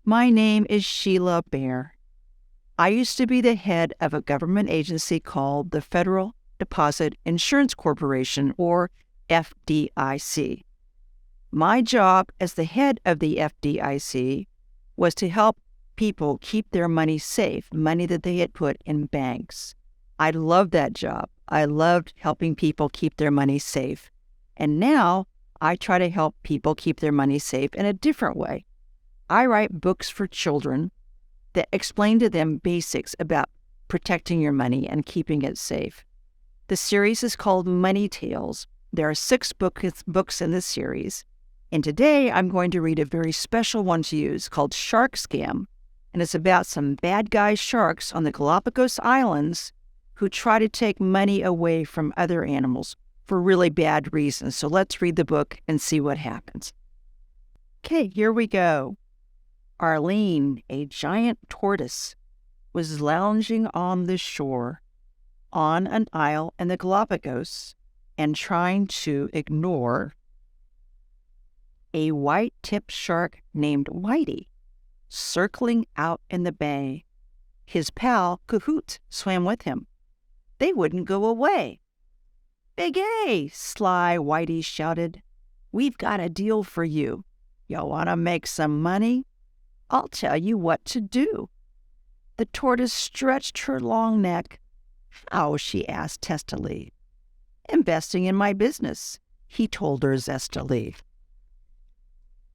My name is Sheila Bair. I used to be the head of a government agency called the Federal Deposit Insurance Corporation, or FDIC. My job as the head of the FDIC was to help people keep their money safe, money that they had put in banks. I loved that job. I loved helping people keep their money safe. And now I try to help people keep their money safe in a different way. I write books for children that explain to them basics about protecting your money and keeping it safe. The series is called Money Tales. There are 6 books in this series. And today I'm going to read a very special one to you. It's called Shark Scam. And it's about some bad guy sharks on the Galapagos Islands who try to take money away from other animals for really bad reasons. So let's read the book and see what happens. Okay, here we go. Arlene, a giant tortoise, was lounging on the shore on an isle in the Galapagos and trying to ignore a white-tipped shark named Whitey circling out in the bay. His pal, Cahoot, swam with him. They wouldn't go away. "Big A!" Sly Whitey shouted. "We've got a deal for you. You want to make some money? I'll tell you what to do." The tortoise stretched her long neck. "How?" she asked testily. "Investing in my business," he told her zestily.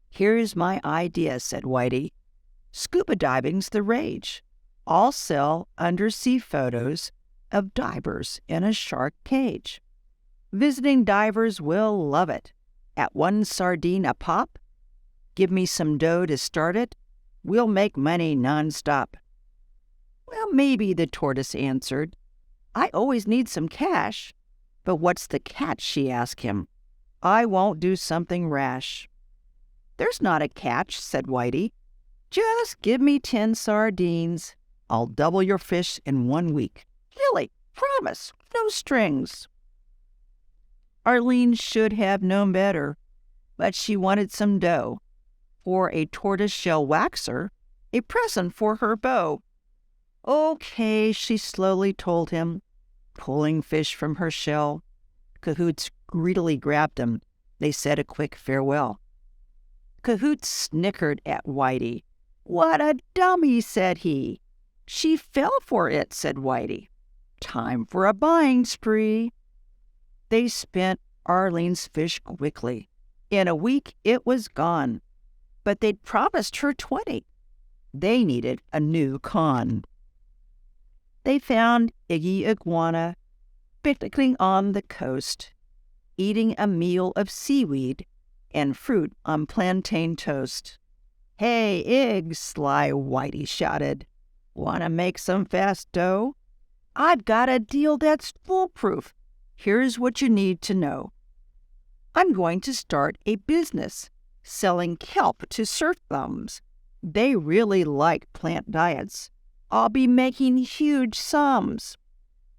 "Here's my idea," said Whitey. "Scuba diving's the rage. I'll sell undersea photos of divers in a shark cage. Visiting divers will love it. At 1 sardine a pop, give me some dough to start it. We'll make money nonstop." "Well, maybe," the tortoise answered. "I always need some cash." "But what's the catch?" she asked him. "I won't do something rash." "There's not a catch," said Whitey. "Just give me 10 sardines. I'll double your fish in 1 week. Really, promise, no strings." Arlene should have known better, but she wanted some dough for a tortoise-shell waxer, a present for her beau. "Okay," she slowly told him, pulling fish from her shell. Cahoots greedily grabbed them. They said a quick farewell. Cahoot snickered at Whitey. "What a dummy," said he. "She fell for it," said Whitey. "Time for a buying spree." They spent Arlene's fish quickly. In a week it was gone. But they'd promised her 20. They needed a new con. They found Iggy Iguana picnicking on the coast, eating a meal of seaweed and fruit on plantain toast. "Hey, Ig," Sly Whitey shouted. "Want to make some fast dough? I've got a deal that's foolproof. Here's what you need to know. I'm going to start a business selling kelp to surf bums. They really like plant diets. I'll be making huge sums.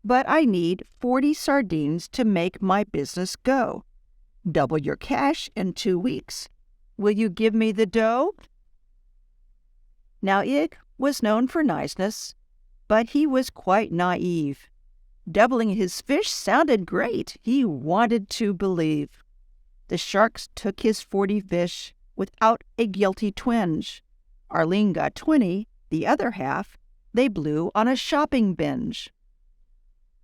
But I need 40 sardines to make my business go. Double your cash in 2 weeks. Will you give me the dough?" Now Ig was known for niceness, but he was quite naive. Doubling his fish sounded great. He wanted to believe. The sharks took his 40 fish without a guilty twinge. Arlene got 20, the other half they blew on a shopping binge.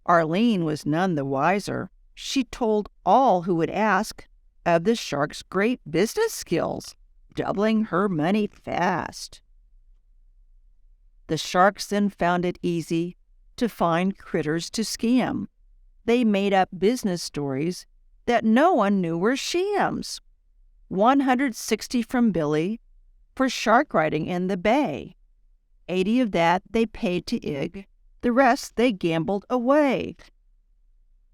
Arlene was none the wiser. She told all who would ask of the shark's great business skills, doubling her money fast. The sharks then found it easy to find critters to scam. They made up business stories that no one knew were shams. 160 from Billy for shark riding in the bay. 80 of that they paid to Ig. The rest they gambled away.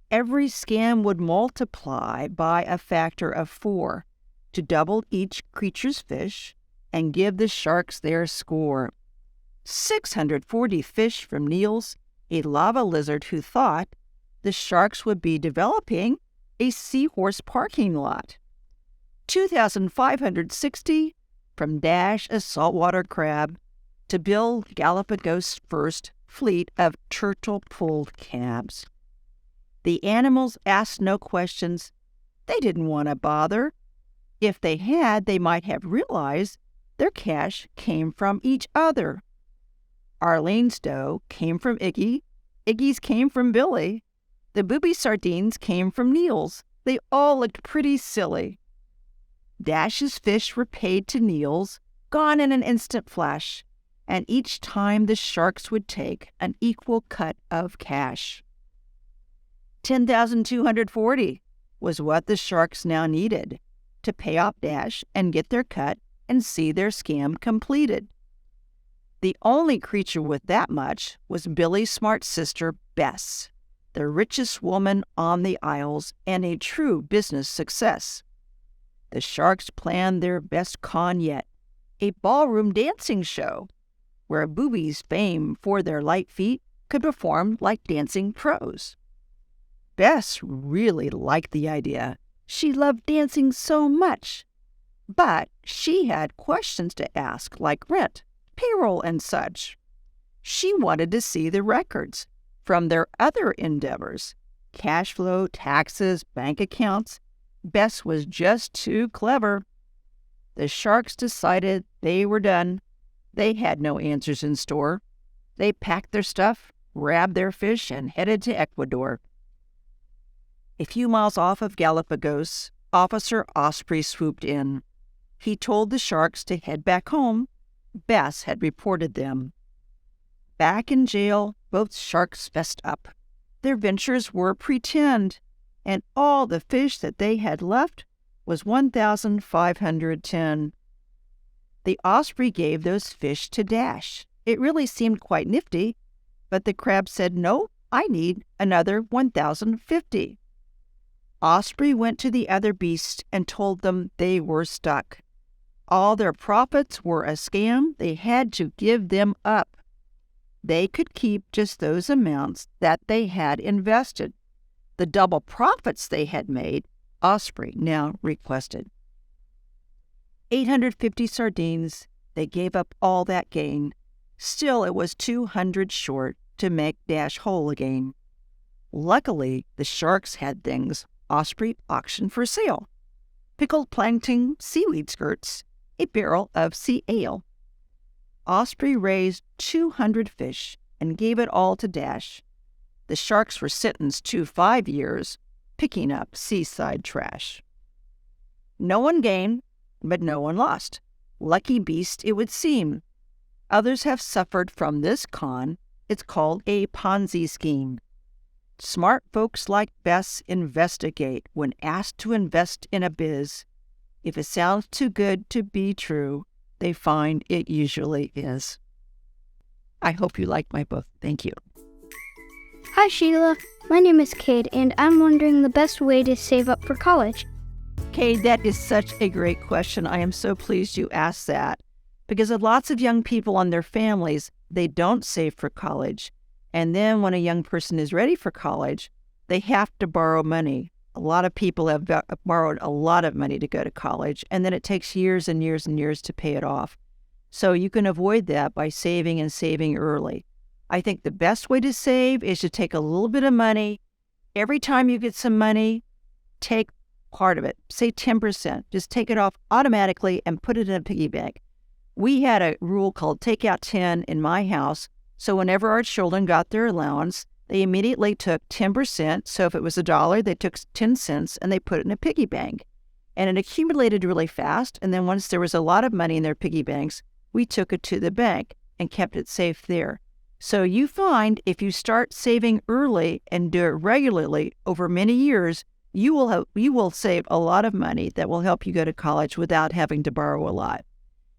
Every scam would multiply by a factor of 4 to double each creature's fish and give the sharks their score. 640 fish from Niels, a lava lizard who thought the sharks would be developing a seahorse parking lot. 2,560 from Dash, a saltwater crab, to Bill, Galapagos' first fleet of turtle-pulled cabs. The animals asked no questions. They didn't want to bother. If they had, they might have realized their cash came from each other. Arlene's dough came from Iggy. Iggy's came from Billy. The booby sardines came from Niels. They all looked pretty silly. Dash's fish were paid to Niels, gone in an instant flash, and each time the sharks would take an equal cut of cash. 10,240 was what the sharks now needed to pay off Dash and get their cut and see their scam completed. The only creature with that much was Billy's smart sister, Bess, the richest woman on the Isles and a true business success. The sharks planned their best con yet, a ballroom dancing show, where boobies famed for their light feet could perform like dancing pros. Bess really liked the idea. She loved dancing so much. But she had questions to ask, like rent, payroll, and such. She wanted to see the records from their other endeavors, cash flow, taxes, bank accounts. Bess was just too clever. The sharks decided they were done. They had no answers in store. They packed their stuff, grabbed their fish, and headed to Ecuador. A few miles off of Galapagos, Officer Osprey swooped in. He told the sharks to head back home. Bess had reported them. Back in jail, both sharks fessed up. Their ventures were pretend, and all the fish that they had left was 1,510. The Osprey gave those fish to Dash. It really seemed quite nifty, but the crab said, "No, I need another 1,050. Osprey went to the other beasts and told them they were stuck. All their profits were a scam. They had to give them up. They could keep just those amounts that they had invested. The double profits they had made, Osprey now requested. 850 sardines. They gave up all that gain. Still, it was 200 short to make Dash whole again. Luckily, the sharks had things Osprey auctioned for sale: pickled plankton, seaweed skirts, a barrel of sea ale. Osprey raised 200 fish and gave it all to Dash. The sharks were sentenced to 5 years picking up seaside trash. No one gained, but no one lost. Lucky beast, it would seem. Others have suffered from this con. It's called a Ponzi scheme. Smart folks like Bess investigate when asked to invest in a biz. If it sounds too good to be true, they find it usually is. I hope you like my book. Thank you. Hi, Sheila. My name is Cade, and I'm wondering the best way to save up for college. Cade, that is such a great question. I am so pleased you asked that, because lots of young people and their families, they don't save for college. And then when a young person is ready for college, they have to borrow money. A lot of people have borrowed a lot of money to go to college, and then it takes years and years and years to pay it off. So you can avoid that by saving and saving early. I think the best way to save is to take a little bit of money. Every time you get some money, take part of it, say 10%. Just take it off automatically and put it in a piggy bank. We had a rule called Take Out 10 in my house. So whenever our children got their allowance, they immediately took 10%. So if it was $1, they took 10 cents and they put it in a piggy bank. And it accumulated really fast. And then once there was a lot of money in their piggy banks, we took it to the bank and kept it safe there. So you find if you start saving early and do it regularly over many years, you will save a lot of money that will help you go to college without having to borrow a lot.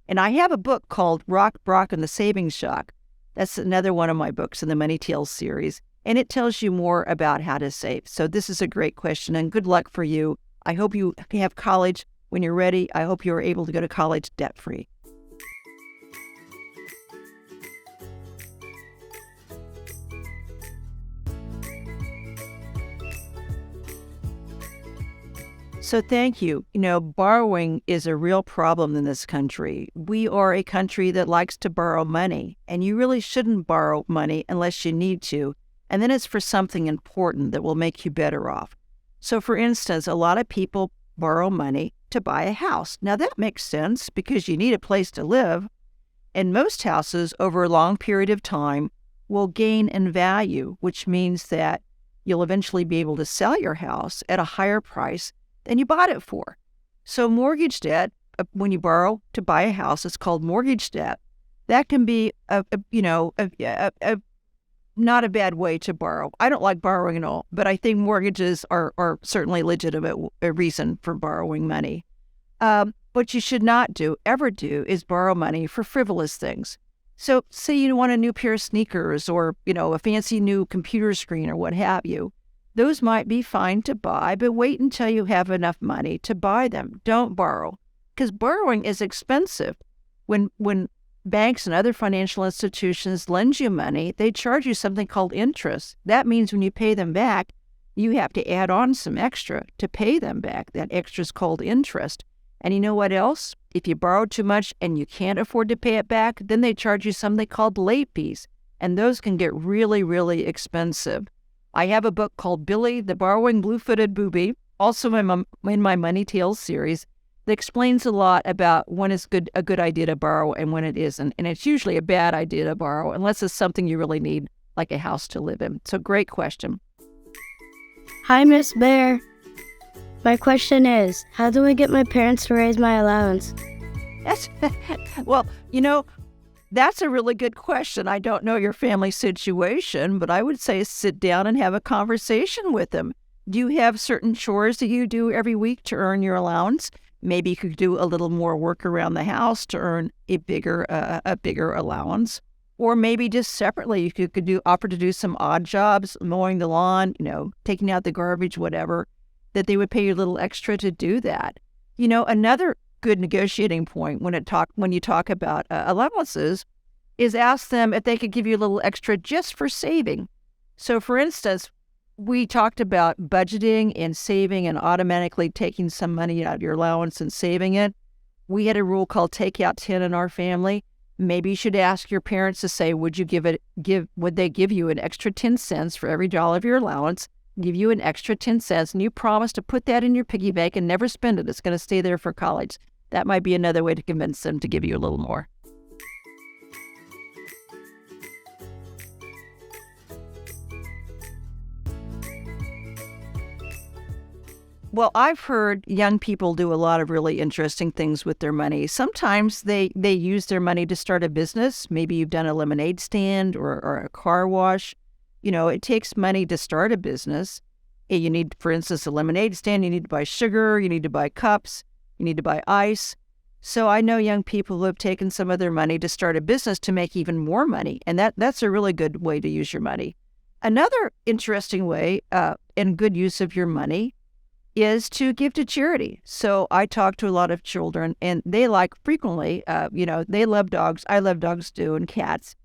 And I have a book called Rock, Brock, and the Savings Shock. That's another one of my books in the Money Tales series, and it tells you more about how to save. So this is a great question, and good luck for you. I hope you have college when you're ready. I hope you're able to go to college debt-free. So thank you. Borrowing is a real problem in this country. We are a country that likes to borrow money, and you really shouldn't borrow money unless you need to. And then it's for something important that will make you better off. So for instance, a lot of people borrow money to buy a house. Now that makes sense because you need a place to live. And most houses over a long period of time will gain in value, which means that you'll eventually be able to sell your house at a higher price than you bought it for. So mortgage debt, when you borrow to buy a house, it's called mortgage debt. That can be not a bad way to borrow. I don't like borrowing at all, but I think mortgages are certainly a legitimate reason for borrowing money. What you should not ever do, is borrow money for frivolous things. So say you want a new pair of sneakers or, a fancy new computer screen or what have you. Those might be fine to buy, but wait until you have enough money to buy them. Don't borrow, because borrowing is expensive. When banks and other financial institutions lend you money, they charge you something called interest. That means when you pay them back, you have to add on some extra to pay them back. That extra is called interest. And you know what else? If you borrow too much and you can't afford to pay it back, then they charge you something called late fees. And those can get really, really expensive. I have a book called Billy, the Borrowing Blue-Footed Booby, also in my Money Tales series, that explains a lot about when it's a good idea to borrow and when it isn't. And it's usually a bad idea to borrow unless it's something you really need, like a house to live in. So great question. Hi, Miss Bair. My question is, how do I get my parents to raise my allowance? Yes. Well, that's a really good question. I don't know your family situation, but I would say sit down and have a conversation with them. Do you have certain chores that you do every week to earn your allowance? Maybe you could do a little more work around the house to earn a bigger allowance. Or maybe just separately, you could offer to do some odd jobs, mowing the lawn, taking out the garbage, whatever, that they would pay you a little extra to do that. Another good negotiating point when you talk about allowances is ask them if they could give you a little extra just for saving. So for instance, we talked about budgeting and saving and automatically taking some money out of your allowance and saving it. We had a rule called take out 10 in our family. Maybe you should ask your parents to say, would they give you an extra 10 cents for every dollar of your allowance, give you an extra 10 cents, and you promise to put that in your piggy bank and never spend it. It's going to stay there for college. That might be another way to convince them to give you a little more. Well, I've heard young people do a lot of really interesting things with their money. Sometimes they use their money to start a business. Maybe you've done a lemonade stand or a car wash. It takes money to start a business. You need, for instance, a lemonade stand. You need to buy sugar. You need to buy cups. You need to buy ice. So I know young people who have taken some of their money to start a business to make even more money. And that's a really good way to use your money. Another interesting way and good use of your money is to give to charity. So I talk to a lot of children, and they frequently, they love dogs. I love dogs too, and cats,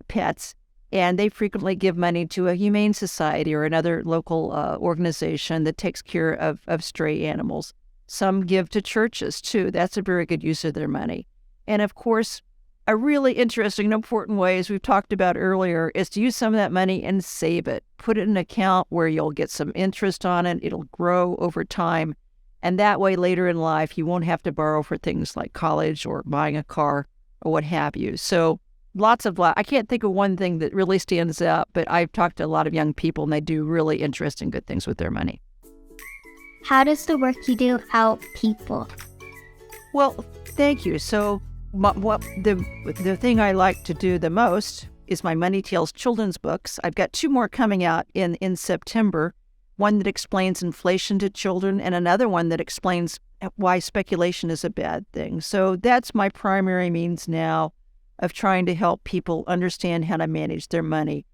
pets. And they frequently give money to a humane society or another local organization that takes care of stray animals. Some give to churches too. That's a very good use of their money. And of course, a really interesting and important way, as we've talked about earlier, is to use some of that money and save it. Put it in an account where you'll get some interest on it. It'll grow over time. And that way, later in life, you won't have to borrow for things like college or buying a car or what have you. So I can't think of one thing that really stands out, but I've talked to a lot of young people, and they do really interesting, good things with their money. How does the work you do help people? Well, thank you. So the thing I like to do the most is my Money Tales children's books. I've got 2 more coming out in September, one that explains inflation to children and another one that explains why speculation is a bad thing. So that's my primary means now of trying to help people understand how to manage their money.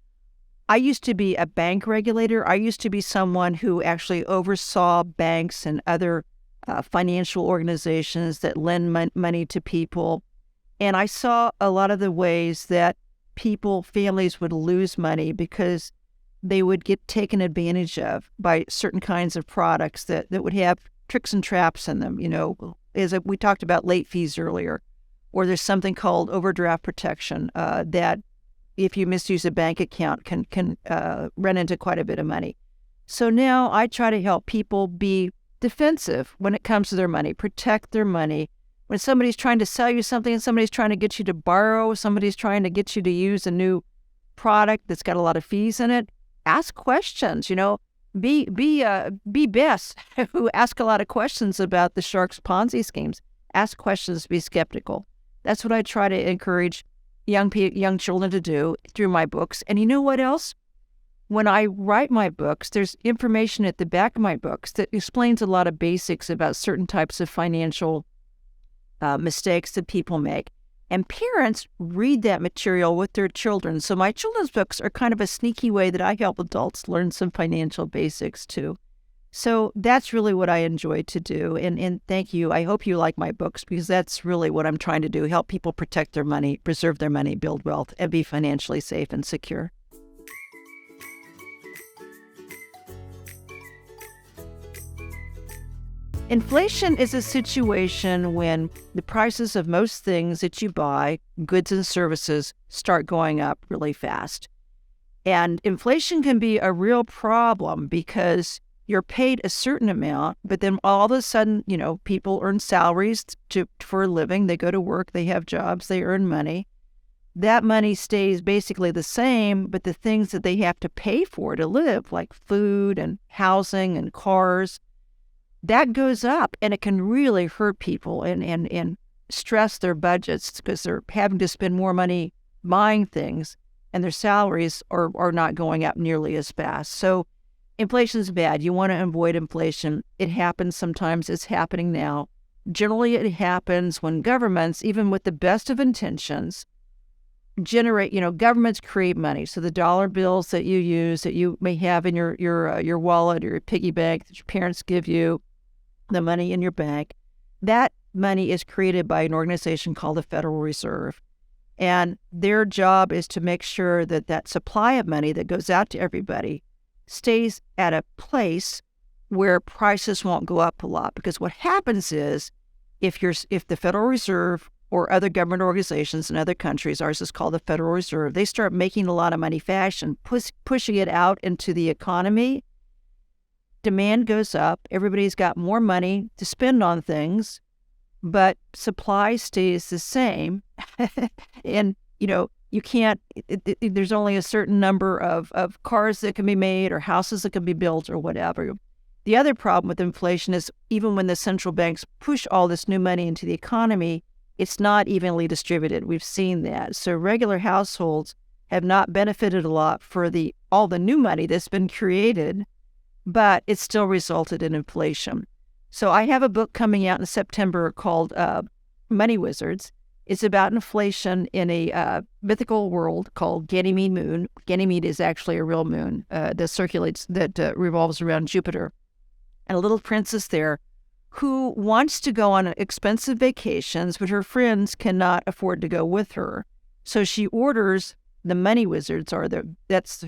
I used to be a bank regulator. I used to be someone who actually oversaw banks and other financial organizations that lend money to people. And I saw a lot of the ways that families would lose money because they would get taken advantage of by certain kinds of products that would have tricks and traps in them, as we talked about late fees earlier, or there's something called overdraft protection that if you misuse a bank account can run into quite a bit of money. So now I try to help people be defensive when it comes to their money, protect their money. When somebody's trying to sell you something and somebody's trying to get you to borrow, somebody's trying to get you to use a new product that's got a lot of fees in it, ask questions, be best who ask a lot of questions about the sharks' Ponzi schemes. Ask questions, be skeptical. That's what I try to encourage young children to do through my books. And you know what else? When I write my books, there's information at the back of my books that explains a lot of basics about certain types of financial mistakes that people make. And parents read that material with their children. So my children's books are kind of a sneaky way that I help adults learn some financial basics too. So that's really what I enjoy to do. And thank you. I hope you like my books because that's really what I'm trying to do, help people protect their money, preserve their money, build wealth, and be financially safe and secure. Inflation is a situation when the prices of most things that you buy, goods and services, start going up really fast. And inflation can be a real problem because you're paid a certain amount, but then all of a sudden, people earn salaries for a living. They go to work, they have jobs, they earn money. That money stays basically the same, but the things that they have to pay for to live, like food and housing and cars, that goes up, and it can really hurt people and stress their budgets because they're having to spend more money buying things, and their salaries are not going up nearly as fast. So inflation is bad. You want to avoid inflation. It happens sometimes. It's happening now. Generally, it happens when governments, even with the best of intentions, governments create money. So the dollar bills that you use, that you may have in your wallet or your piggy bank that your parents give you, the money in your bank, that money is created by an organization called the Federal Reserve. And their job is to make sure that that supply of money that goes out to everybody stays at a place where prices won't go up a lot. Because what happens is if the Federal Reserve or other government organizations in other countries, ours is called the Federal Reserve, they start making a lot of money fast and pushing it out into the economy, demand goes up, everybody's got more money to spend on things, but supply stays the same. And, you can't, there's only a certain number of cars that can be made or houses that can be built or whatever. The other problem with inflation is even when the central banks push all this new money into the economy, it's not evenly distributed. We've seen that. So regular households have not benefited a lot for all the new money that's been created, but it still resulted in inflation. So I have a book coming out in September called Money Wizards. It's about inflation in a mythical world called Ganymede Moon. Ganymede is actually a real moon that revolves around Jupiter. And a little princess there who wants to go on expensive vacations, but her friends cannot afford to go with her. So she orders the money wizards, that's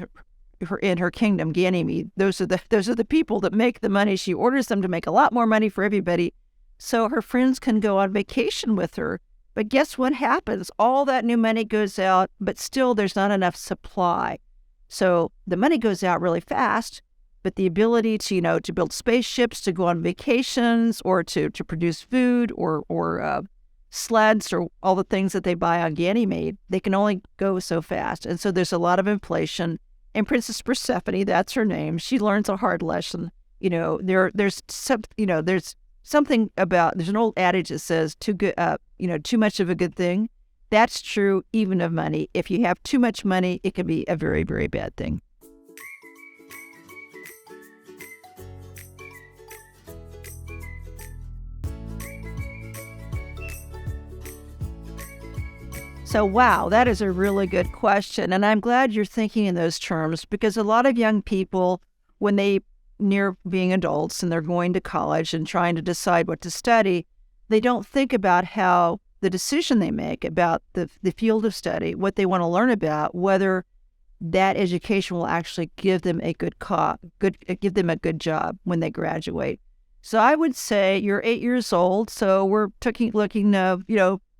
her in her kingdom, Ganymede. Those are the people that make the money. She orders them to make a lot more money for everybody, so her friends can go on vacation with her. But guess what happens? All that new money goes out, but still there's not enough supply. So the money goes out really fast, but the ability to build spaceships, to go on vacations, or to produce food or sleds or all the things that they buy on Ganymede, they can only go so fast. And so there's a lot of inflation. And Princess Persephone, that's her name, she learns a hard lesson. There's something about, there's an old adage that says too much of a good thing. That's true even of money. If you have too much money, it can be a very, very bad thing. So, wow, that is a really good question. And I'm glad you're thinking in those terms because a lot of young people, when they near being adults and they're going to college and trying to decide what to study, they don't think about how the decision they make about the field of study, what they want to learn about, whether that education will actually give them a good job when they graduate. So I would say you're 8 years old. So we're looking,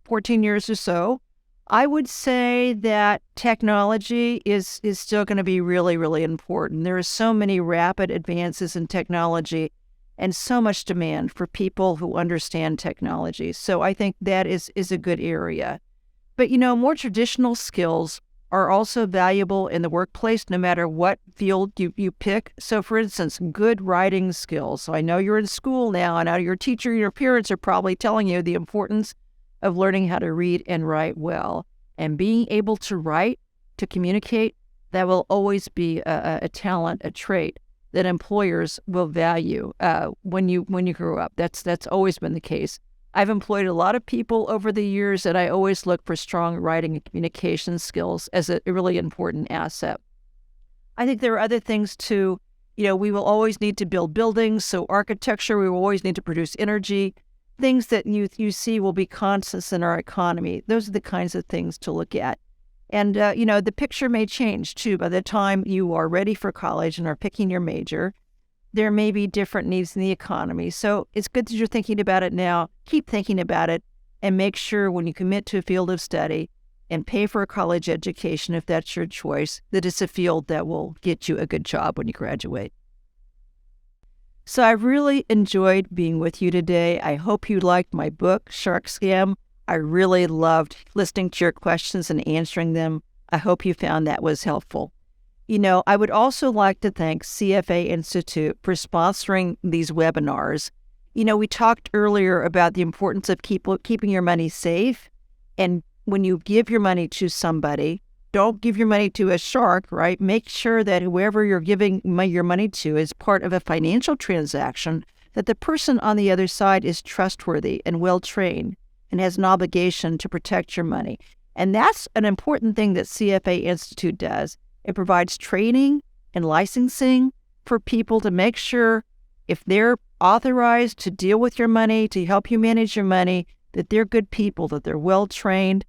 14 years or so. I would say that technology is still going to be really, really important. There are so many rapid advances in technology and so much demand for people who understand technology. So I think that is a good area. But, more traditional skills are also valuable in the workplace, no matter what field you pick. So, for instance, good writing skills. So I know you're in school now, and now your teacher, your parents are probably telling you the importance of learning how to read and write well. And being able to write, to communicate, that will always be a talent, a trait that employers will value when you grow up. That's always been the case. I've employed a lot of people over the years, and I always look for strong writing and communication skills as a really important asset. I think there are other things too. We will always need to build buildings, so architecture, we will always need to produce energy. Things that you see will be constants in our economy. Those are the kinds of things to look at. And, the picture may change too. By the time you are ready for college and are picking your major, there may be different needs in the economy. So it's good that you're thinking about it now. Keep thinking about it and make sure when you commit to a field of study and pay for a college education, if that's your choice, that it's a field that will get you a good job when you graduate. So I really enjoyed being with you today. I hope you liked my book, Shark Scam. I really loved listening to your questions and answering them. I hope you found that was helpful. I would also like to thank CFA Institute for sponsoring these webinars. We talked earlier about the importance of keeping your money safe. And when you give your money to somebody, don't give your money to a shark, right? Make sure that whoever you're giving your money to is part of a financial transaction, that the person on the other side is trustworthy and well-trained and has an obligation to protect your money. And that's an important thing that CFA Institute does. It provides training and licensing for people to make sure if they're authorized to deal with your money, to help you manage your money, that they're good people, that they're well-trained,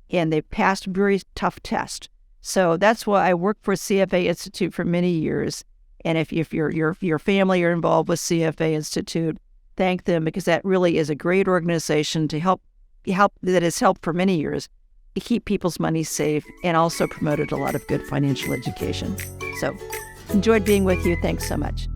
and they've passed very tough tests. So that's why I worked for CFA Institute for many years. And if your family are involved with CFA Institute, thank them, because that really is a great organization to help that has helped for many years to keep people's money safe and also promoted a lot of good financial education. So enjoyed being with you. Thanks so much.